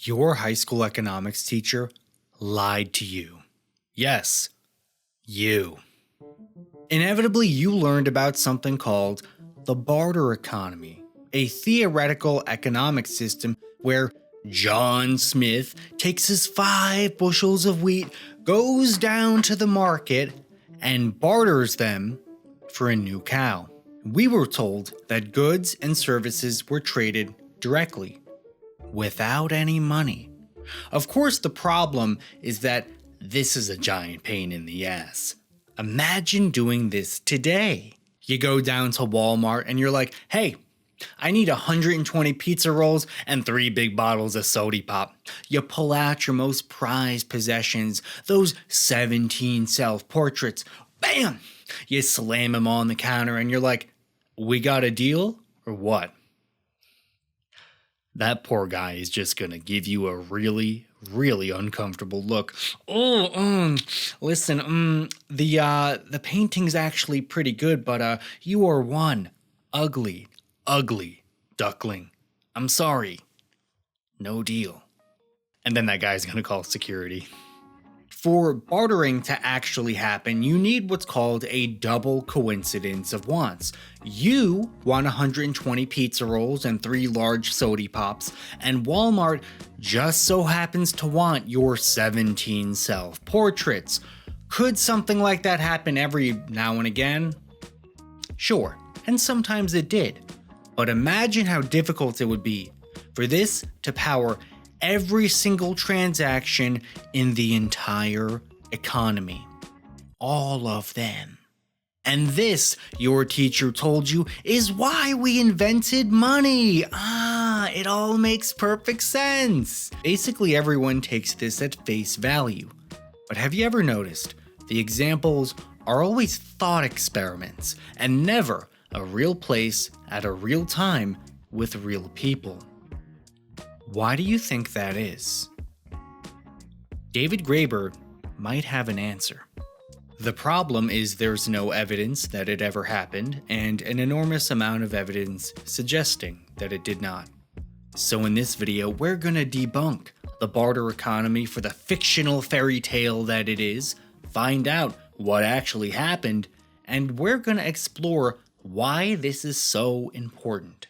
Your high school economics teacher lied to you. Yes, you. Inevitably, you learned about something called the barter economy, a theoretical economic system where John Smith takes his 5 bushels of wheat, goes down to the market, and barters them for a new cow. We were told that goods and services were traded directly, without any money. Of course, the problem is that this is a giant pain in the ass. Imagine doing this today. You go down to Walmart and you're like, hey, I need 120 pizza rolls and 3 big bottles of soda pop. You pull out your most prized possessions, those 17 self-portraits. Bam! You slam them on the counter and you're like, we got a deal or what? That poor guy is just gonna give you a really, really uncomfortable look. Listen, the painting's actually pretty good, but you are one ugly duckling. I'm sorry. No deal. And then that guy's gonna call security. For bartering to actually happen, you need what's called a double coincidence of wants. You want 120 pizza rolls and 3 large soda pops, and Walmart just so happens to want your 17 self-portraits. Could something like that happen every now and again? Sure, and sometimes it did. But imagine how difficult it would be for this to power every single transaction in the entire economy. All of them. And this, your teacher told you, is why we invented money. It all makes perfect sense. Basically, everyone takes this at face value. But have you ever noticed the examples are always thought experiments and never a real place at a real time with real people? Why do you think that is? David Graeber might have an answer. The problem is there's no evidence that it ever happened, and an enormous amount of evidence suggesting that it did not. So in this video, we're gonna debunk the barter economy for the fictional fairy tale that it is, find out what actually happened, and we're gonna explore why this is so important.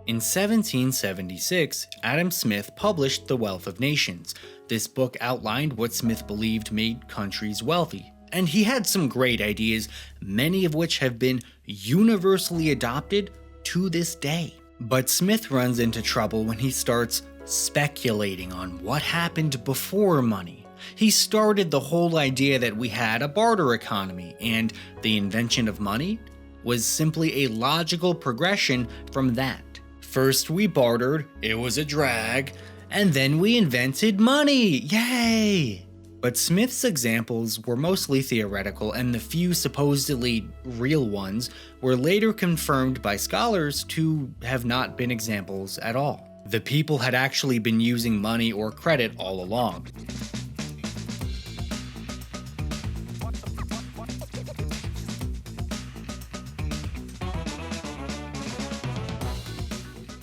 In 1776, Adam Smith published The Wealth of Nations. This book outlined what Smith believed made countries wealthy. And he had some great ideas, many of which have been universally adopted to this day. But Smith runs into trouble when he starts speculating on what happened before money. He started the whole idea that we had a barter economy, and the invention of money was simply a logical progression from that. First we bartered, it was a drag, and then we invented money, yay! But Smith's examples were mostly theoretical, and the few supposedly real ones were later confirmed by scholars to have not been examples at all. The people had actually been using money or credit all along.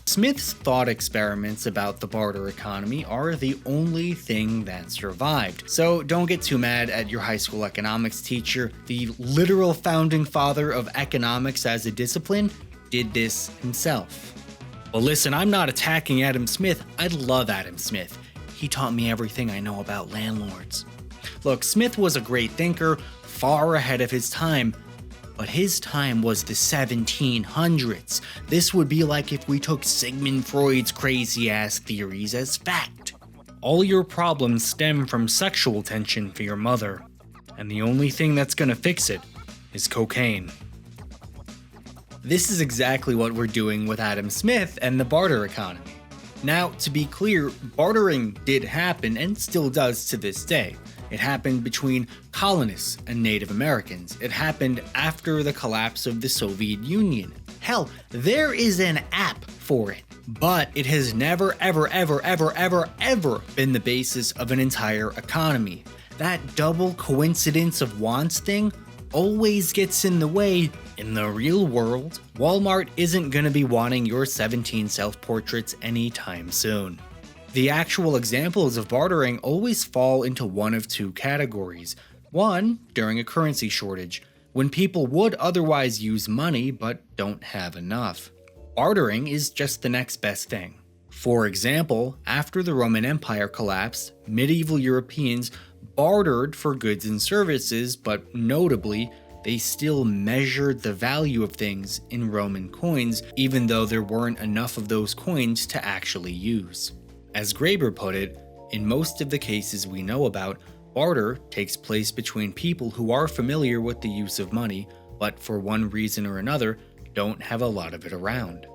Smith's thought experiments about the barter economy are the only thing that survived. So don't get too mad at your high school economics teacher. The literal founding father of economics as a discipline did this himself. Well, listen, I'm not attacking Adam Smith. I love Adam Smith. He taught me everything I know about landlords. Look, Smith was a great thinker, far ahead of his time. But his time was the 1700s. This would be like if we took Sigmund Freud's crazy-ass theories as fact. All your problems stem from sexual tension for your mother, and the only thing that's gonna fix it is cocaine. This is exactly what we're doing with Adam Smith and the barter economy. Now, to be clear, bartering did happen and still does to this day. It happened between colonists and Native Americans. It happened after the collapse of the Soviet Union. Hell, there is an app for it. But it has never, ever been the basis of an entire economy. That double coincidence of wants thing always gets in the way, in the real world, Walmart isn't gonna be wanting your 17 self-portraits anytime soon. The actual examples of bartering always fall into one of two categories. One, during a currency shortage, when people would otherwise use money but don't have enough. Bartering is just the next best thing. For example, after the Roman Empire collapsed, medieval Europeans bartered for goods and services, but notably, they still measured the value of things in Roman coins, even though there weren't enough of those coins to actually use. As Graeber put it, in most of the cases we know about, barter takes place between people who are familiar with the use of money, but for one reason or another, don't have a lot of it around.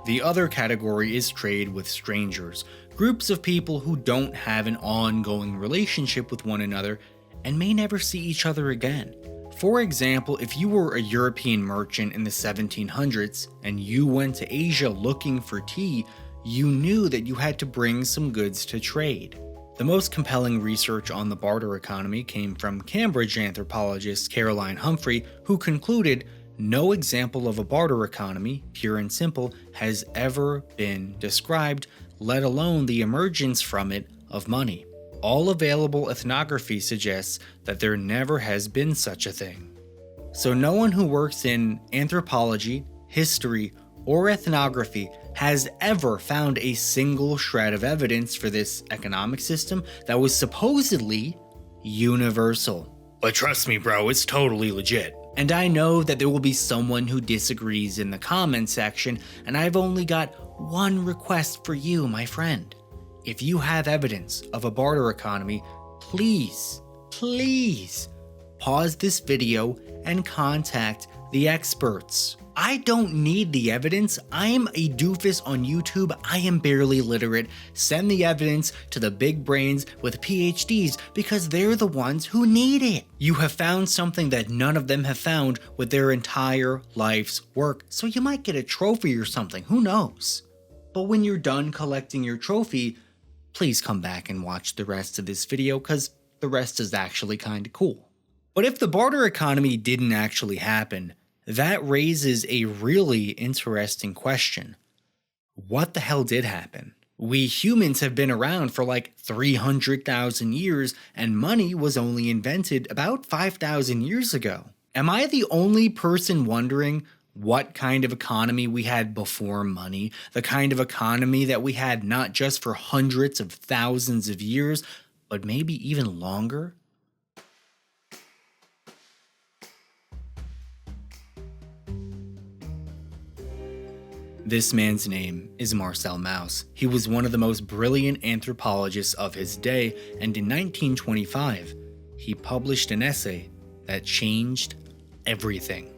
The other category is trade with strangers, groups of people who don't have an ongoing relationship with one another and may never see each other again. For example, if you were a European merchant in the 1700s and you went to Asia looking for tea, you knew that you had to bring some goods to trade. The most compelling research on the barter economy came from Cambridge anthropologist Caroline Humphrey, who concluded no example of a barter economy, pure and simple, has ever been described, let alone the emergence from it of money. All available ethnography suggests that there never has been such a thing. So no one who works in anthropology, history, or ethnography has ever found a single shred of evidence for this economic system that was supposedly universal. But trust me, bro, it's totally legit. And I know that there will be someone who disagrees in the comment section, and I've only got one request for you, my friend. If you have evidence of a barter economy, please pause this video and contact the experts. I don't need the evidence. I am a doofus on YouTube. I am barely literate. Send the evidence to the big brains with PhDs because they're the ones who need it. You have found something that none of them have found with their entire life's work, so you might get a trophy or something, who knows? But when you're done collecting your trophy, please come back and watch the rest of this video because the rest is actually kinda cool. But if the barter economy didn't actually happen, that raises a really interesting question. What the hell did happen? We humans have been around for like 300,000 years, and money was only invented about 5,000 years ago. Am I the only person wondering what kind of economy we had before money? The kind of economy that we had not just for hundreds of thousands of years, but maybe even longer? This man's name is Marcel Mauss. He was one of the most brilliant anthropologists of his day, and in 1925, he published an essay that changed everything.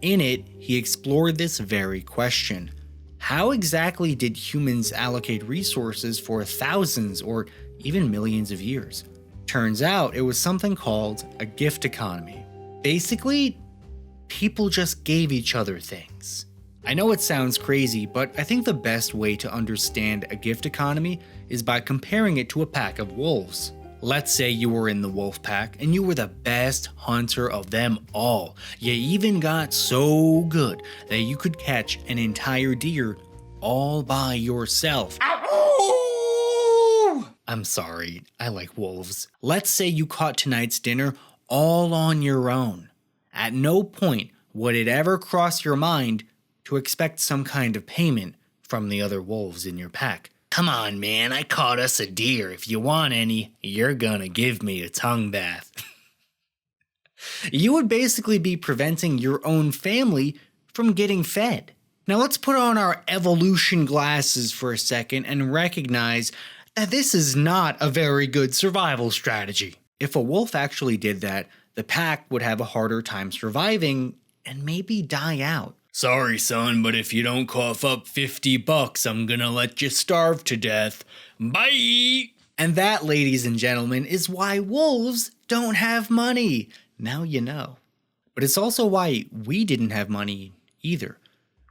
In it, he explored this very question. How exactly did humans allocate resources for thousands or even millions of years? Turns out it was something called a gift economy. Basically, people just gave each other things. I know it sounds crazy, but I think the best way to understand a gift economy is by comparing it to a pack of wolves. Let's say you were in the wolf pack and you were the best hunter of them all. You even got so good that you could catch an entire deer all by yourself. I'm sorry, I like wolves. Let's say you caught tonight's dinner all on your own. At no point would it ever cross your mind to expect some kind of payment from the other wolves in your pack. Come on, man, I caught us a deer. If you want any, you're gonna give me a tongue bath. You would basically be preventing your own family from getting fed. Now let's put on our evolution glasses for a second and recognize that this is not a very good survival strategy. If a wolf actually did that, the pack would have a harder time surviving and maybe die out. Sorry, son, but if you don't cough up $50, I'm gonna let you starve to death. Bye! And that, ladies and gentlemen, is why wolves don't have money. Now you know. But it's also why we didn't have money either.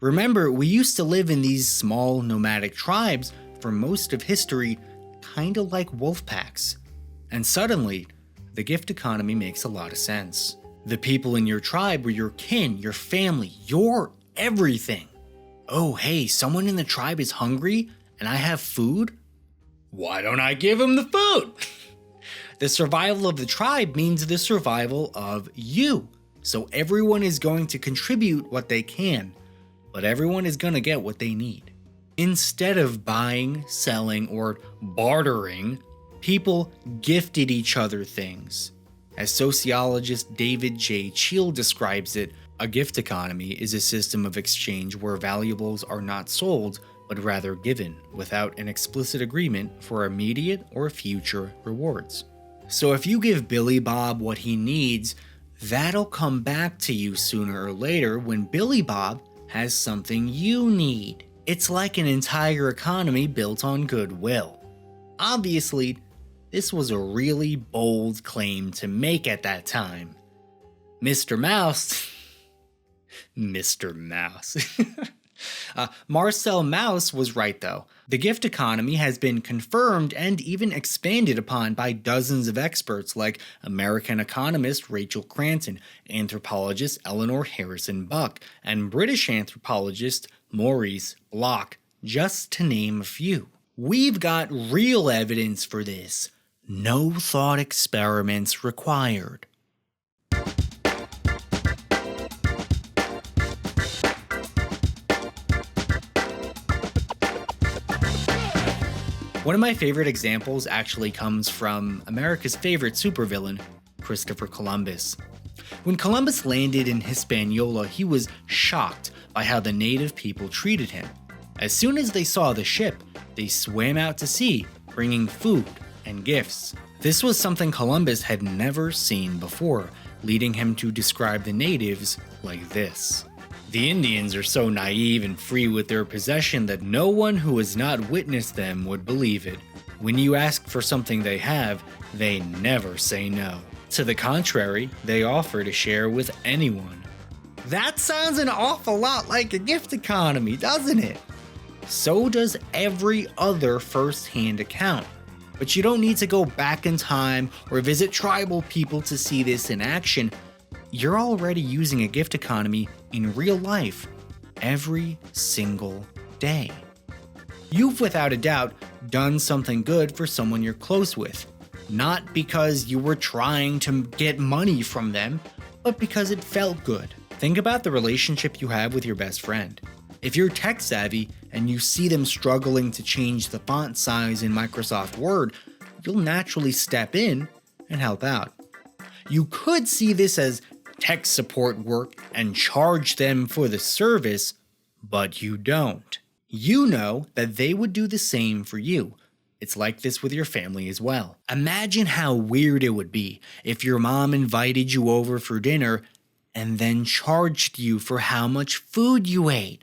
Remember, we used to live in these small nomadic tribes for most of history, kinda like wolf packs. And suddenly, the gift economy makes a lot of sense. The people in your tribe were your kin, your family, your everything. Oh, hey, someone in the tribe is hungry and I have food? Why don't I give him the food? The survival of the tribe means the survival of you. So everyone is going to contribute what they can, but everyone is going to get what they need. Instead of buying, selling, or bartering, people gifted each other things. As sociologist David J. Cheel describes it, a gift economy is a system of exchange where valuables are not sold, but rather given, without an explicit agreement for immediate or future rewards. So if you give Billy Bob what he needs, that'll come back to you sooner or later when Billy Bob has something you need. It's like an entire economy built on goodwill. Obviously, this was a really bold claim to make at that time. Mr. Mouse, Marcel Mauss was right though. The gift economy has been confirmed and even expanded upon by dozens of experts like American economist Rachel Cranton, anthropologist Eleanor Harrison Buck, and British anthropologist Maurice Bloch, just to name a few. We've got real evidence for this. No thought experiments required. One of my favorite examples actually comes from America's favorite supervillain, Christopher Columbus. When Columbus landed in Hispaniola, he was shocked by how the native people treated him. As soon as they saw the ship, they swam out to sea, bringing food and gifts. This was something Columbus had never seen before, leading him to describe the natives like this. The Indians are so naive and free with their possession that no one who has not witnessed them would believe it. When you ask for something they have, they never say no. To the contrary, they offer to share with anyone. That sounds an awful lot like a gift economy, doesn't it? So does every other first-hand account. But you don't need to go back in time or visit tribal people to see this in action. You're already using a gift economy in real life every single day. You've without a doubt done something good for someone you're close with, not because you were trying to get money from them, but because it felt good. Think about the relationship you have with your best friend. If you're tech savvy and you see them struggling to change the font size in Microsoft Word, you'll naturally step in and help out. You could see this as tech support work and charge them for the service, but you don't. You know that they would do the same for you. It's like this with your family as well. Imagine how weird it would be if your mom invited you over for dinner and then charged you for how much food you ate.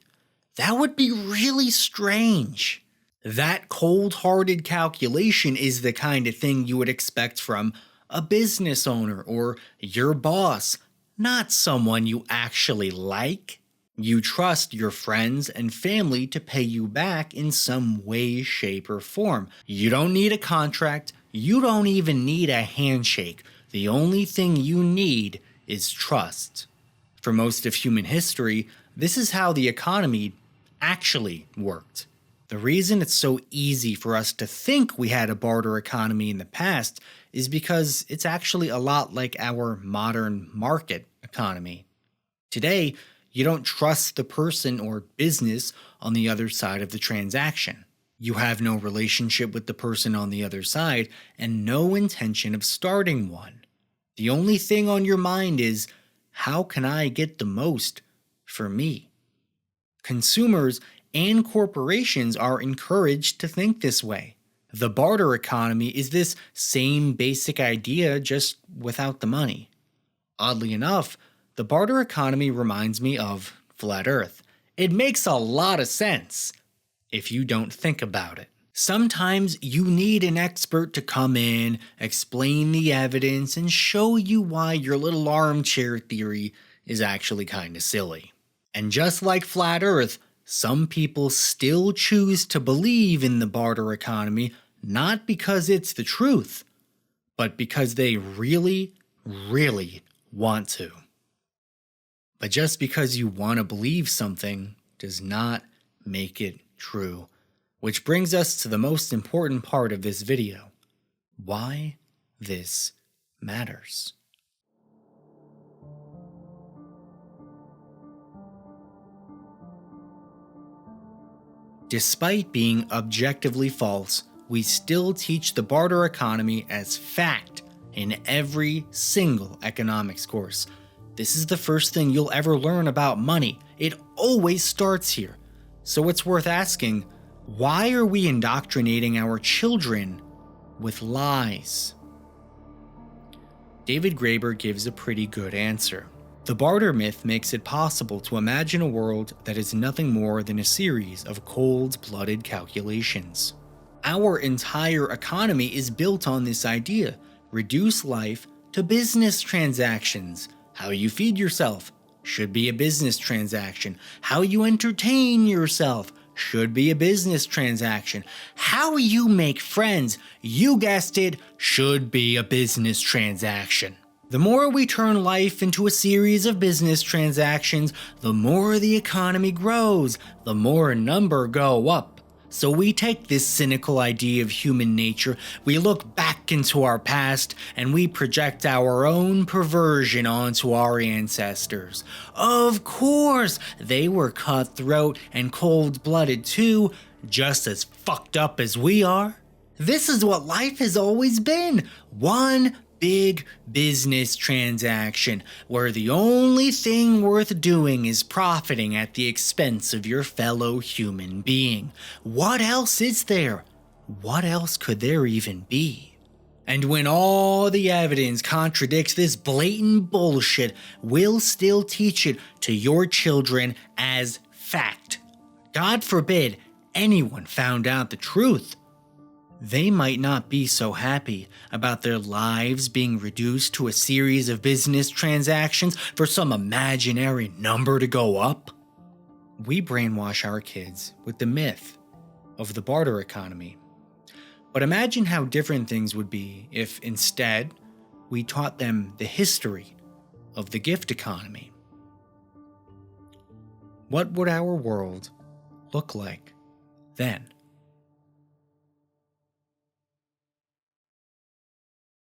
That would be really strange. That cold-hearted calculation is the kind of thing you would expect from a business owner or your boss, not someone you actually like. You trust your friends and family to pay you back in some way, shape, or form. You don't need a contract. You don't even need a handshake. The only thing you need is trust. For most of human history, this is how the economy actually worked. The reason it's so easy for us to think we had a barter economy in the past is because it's actually a lot like our modern market economy. Today, you don't trust the person or business on the other side of the transaction. You have no relationship with the person on the other side and no intention of starting one. The only thing on your mind is, how can I get the most for me? Consumers and corporations are encouraged to think this way. The barter economy is this same basic idea, just without the money. Oddly enough, the barter economy reminds me of Flat Earth. It makes a lot of sense if you don't think about it. Sometimes you need an expert to come in, explain the evidence, and show you why your little armchair theory is actually kind of silly. And just like Flat Earth, some people still choose to believe in the barter economy not because it's the truth, but because they really, really want to. But just because you want to believe something does not make it true. Which brings us to the most important part of this video. Why this matters. Despite being objectively false, we still teach the barter economy as fact in every single economics course. This is the first thing you'll ever learn about money. It always starts here. So it's worth asking, why are we indoctrinating our children with lies? David Graeber gives a pretty good answer. The barter myth makes it possible to imagine a world that is nothing more than a series of cold-blooded calculations. Our entire economy is built on this idea. Reduce life to business transactions. How you feed yourself should be a business transaction. How you entertain yourself should be a business transaction. How you make friends, you guessed it, should be a business transaction. The more we turn life into a series of business transactions, the more the economy grows, the more a number go up. So we take this cynical idea of human nature, we look back into our past, and we project our own perversion onto our ancestors. Of course, they were cutthroat and cold-blooded too, just as fucked up as we are. This is what life has always been. One big business transaction where the only thing worth doing is profiting at the expense of your fellow human being. What else is there? What else could there even be? And when all the evidence contradicts this blatant bullshit, we'll still teach it to your children as fact. God forbid anyone found out the truth. They might not be so happy about their lives being reduced to a series of business transactions for some imaginary number to go up. We brainwash our kids with the myth of the barter economy. But imagine how different things would be if instead we taught them the history of the gift economy. What would our world look like then?